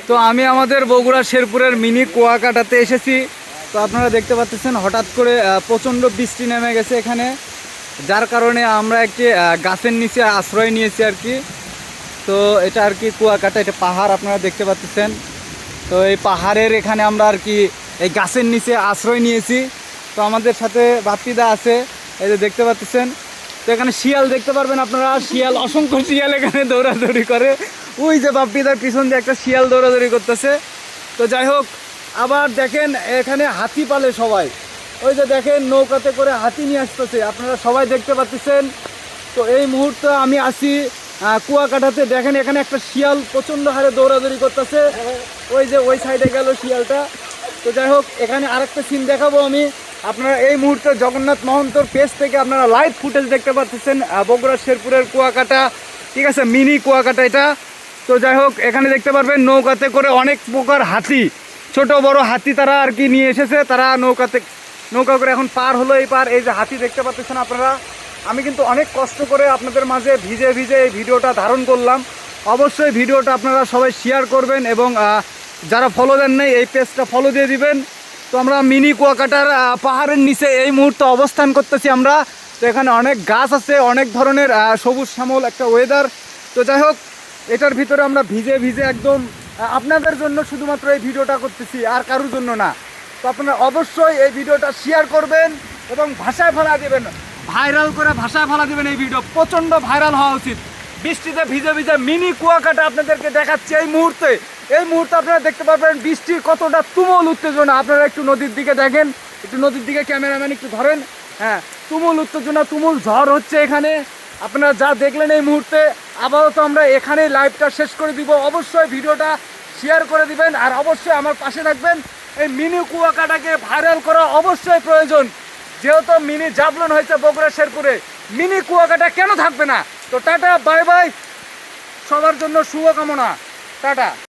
তো আমি আমাদের বগুড়া শেরপুরের মিনি কুয়াকাটাতে এসেছি। তো আপনারা দেখতে পাচ্ছেন হঠাৎ করে প্রচণ্ড বৃষ্টি নেমে গেছে এখানে, যার কারণে আমরা একটি গাছের নিচে আশ্রয় নিয়েছি আর কি। তো এটা আর কি কুয়াকাটা, এটা পাহাড় আপনারা দেখতে পাচ্ছেন। তো এই পাহাড়ের এখানে আমরা আর কি এই গাছের নিচে আশ্রয় নিয়েছি। তো আমাদের সাথে বাপ্পিদা আছে, এই যে দেখতে পাচ্ছেন। তো এখানে শিয়াল দেখতে পারবেন আপনারা, শিয়াল, অসংখ্য শিয়াল এখানে দৌড়াদৌড়ি করে। ওই যে বাপ্পিদার পিছন দিয়ে একটা শিয়াল দৌড়াদৌড়ি করতেছে। তো যাই হোক, আবার দেখেন এখানে হাতি পালে সবাই, ওই যে দেখেন নৌকাতে করে হাতি নিয়ে আসতেছে, আপনারা সবাই দেখতে পাচ্ছেন। তো এই মুহূর্তে আমি আছি কুয়াকাটাতে। দেখেন এখানে একটা শিয়াল প্রচণ্ড হারে দৌড়াদৌড়ি করতেছে, ওই যে ওই সাইডে গেল শিয়ালটা। তো যাই হোক, এখানে আরেকটা সিন দেখাবো আমি। আপনারা এই মুহূর্তে জগন্নাথ মহন্তর পেজ থেকে আপনারা লাইভ ফুটেজ দেখতে পাচ্ছেন বগুড়া শেরপুরের কুয়াকাটা, ঠিক আছে, মিনি কুয়াকাটা এটা। তো যাই হোক, এখানে দেখতে পারবেন নৌকাতে করে অনেক প্রকার হাতি, ছোট বড় হাতি তারা আর কি নিয়ে এসেছে। তারা নৌকা করে এখন পার হলো এই পার। এই যে হাতি দেখতে পাচ্ছেন আপনারা। আমি কিন্তু অনেক কষ্ট করে আপনাদের মাঝে ভিজে ভিজে এই ভিডিওটা ধারণ করলাম। অবশ্যই ভিডিওটা আপনারা সবাই শেয়ার করবেন এবং যারা ফলো দেন নাই এই পেজটা ফলো দিয়ে দিবেন। তো আমরা মিনি কুয়াকাটার পাহাড়ের নিচে এই মুহূর্তে অবস্থান করতেছি আমরা। তো এখানে অনেক গাছ আছে, অনেক ধরনের সবুজ শ্যামল একটা ওয়েদার। তো যাই হোক, এটার ভিতরে আমরা ভিজে ভিজে একদম আপনাদের জন্য শুধুমাত্র এই ভিডিওটা করতেছি, আর কারোর জন্য না। তো আপনারা অবশ্যই এই ভিডিওটা শেয়ার করবেন এবং ভাষায় ফেলা দেবেন, ভাইরাল করে ভাষায় ফেলা দেবেন। এই ভিডিও প্রচণ্ড ভাইরাল হওয়া উচিত। বৃষ্টিতে ভিজে ভিজে মিনি কুয়াকাটা আপনাদেরকে দেখাচ্ছি এই মুহূর্তে। এই মুহূর্তে আপনারা দেখতে পারবেন বৃষ্টির কতটা তুমুল উত্তেজনা। আপনারা একটু নদীর দিকে দেখেন, একটু নদীর দিকে ক্যামেরাম্যান একটু ধরেন। হ্যাঁ, তুমুল উত্তেজনা, তুমুল ঝড় হচ্ছে এখানে। আপনারা যা দেখলেন এই মুহূর্তে, আপাতত আমরা এখানেই লাইভটা শেষ করে দিব। অবশ্যই ভিডিওটা শেয়ার করে দিবেন আর অবশ্যই আমার পাশে থাকবেন। এই মিনি কুয়াকাটাকে ভাইরাল করা অবশ্যই প্রয়োজন, যেহেতু মিনি জাবলন হয়েছে বগুড়া শেরপুরে, মিনি কুয়াকাটা কেন থাকবে না। তো টাটা, বাই বাই, সবার জন্য শুভকামনা, টাটা।